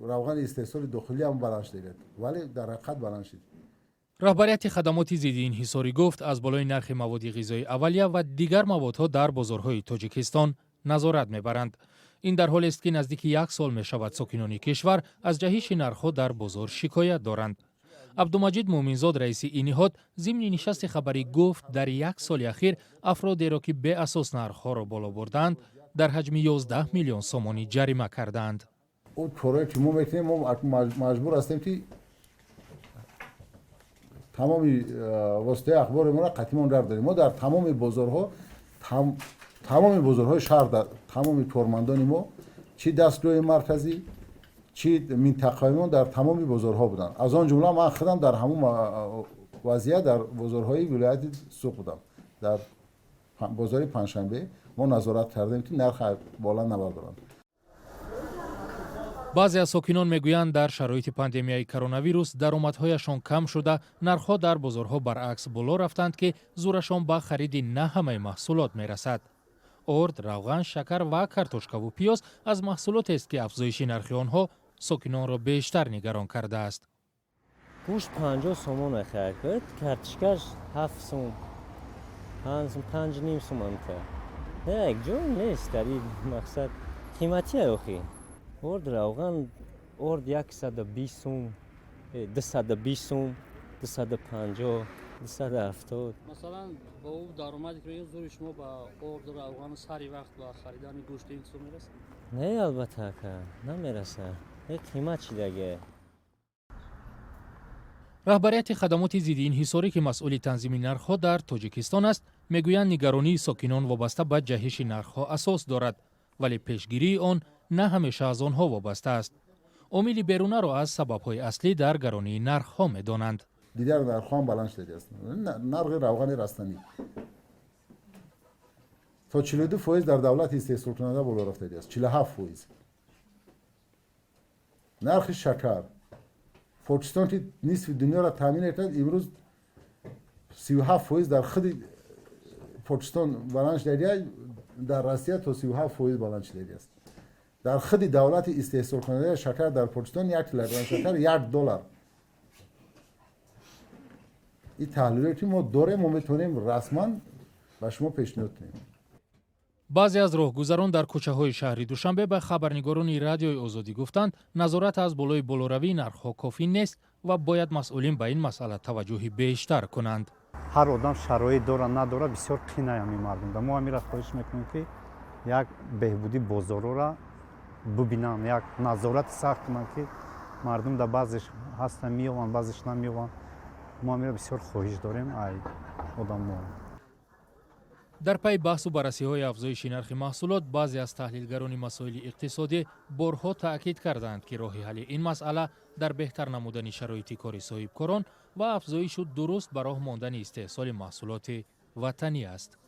روغن استحصال داخلی هم بلند شده ولی در حقیقت بلند شد. راهبریت خدمات ضد انحصاری گفت از بالای نرخ مواد غذایی اولیه و دیگر موادها در بازارهای تاجیکستان نظارت میبرند. این در حالی است که نزدیک 1 سال می شود ساکنان کشور از جهش نرخ‌ها در بازار شکایت دارند. عبدالمجید مومنزاد رئیس این نهاد ضمن نشست خبری گفت در 1 سال اخیر افرادی را که به اساس نرخ‌ها را بالا بردند در حجم 11 میلیون سومانی جریمه کردند. اون طوری که ما میتونیم مجبور هستیم که تمام واسطه اخبار ما را قطعی در داریم. ما در تمام بازارهای شهر در تمام کارمندان ما چی دستگاه مرکزی چی منطقه ما در تمام بازارها بودن. از آن جمله من خودم در همون وضعیت در بازارهای ولایت سوق بودم. در بازار پنجشنبه ما نظارت کردیم که نرخ بالا نبردارند. بعضی از ساکنان میگویند در شرایط پاندمیای کرونا ویروس درآمدهایشان کم شده، نرخ‌ها در بازارها برعکس بالا رفتند که زورشان به خرید نه همه محصولات میرسد. ارد، روغن، شکر و کارتوشکا و پیاز از محصولاتی است که افزایش نرخ آنها ساکنان را بیشتر نگران کرده است. گوشت 50 سومون خرید کرد، کارتوشکاش 7 سوم، 5 نیم سوم تا. یک جو نیست در این مقصد قیمتی اخی. ارد روغن ارد 120 سوم، 220 سوم، 250 270. مثلا با او درآمدی که میگیم زور شما با ارد روغن سری وقت با خریدن گوشت این سو میرسه؟ نه البته که نمیرسه. این قیمت چی دیگه؟ رهبریت خدمات ضد انحصاری که مسئول تنظیم نرخ‌ها در تاجیکستان است، میگویند نگرانی ساکنان وابسته به جهش نرخ‌ها اساس دارد، ولی پیشگیری آن نه همیشه از آنها وابسته است. عامل بیرونه را از سبب‌های اصلی در گرانی نرخ‌ها می‌دانند. دیگر نرخ‌ها هم بلند شده است. نرخ روغن رستنی تا 42% در دولت استحصال کننده بالا رفته است. 47%. نرخ شکر پاکستان که نصف دنیا را تامین کرد امروز 37% در خود پاکستان بلند شده، در روسیه تا 37% بلند شده است. در خود دولت استحصال کننده شکر در پاکستان 1 کیلوگرم شکر $1. این تحلیلی که ما داریم ما میتونیم رسما به شما پیشنهاد کنیم. بعضی از راهگذران در کوچه‌های شهر دوشنبه به خبرنگاران رادیوی آزادی گفتند نظارت از بالای بالاروی نرخ‌ها کافی نیست و باید مسئولین به این مسئله توجه بیشتر کنند. هر آدم شرایط داره نداره بسیار قینه همین مردم. ما همین را خواهش میکنیم که یک بهبودی بازارها را ببینن، یک نظارت سخت کنن که مردم در بعضش هستن میوان بعضش نمیوان. ما همین را بسیار خواهش داریم ای آدم. در پی بحث و بررسی‌های افزایش نرخ محصولات، بعضی از تحلیلگران مسائل اقتصادی بارها تأکید کردند که راه حل این مسئله در بهتر نمودن شرایط کار صاحبکاران و افزایش درست به راه ماندن استحصال محصولات وطنی است.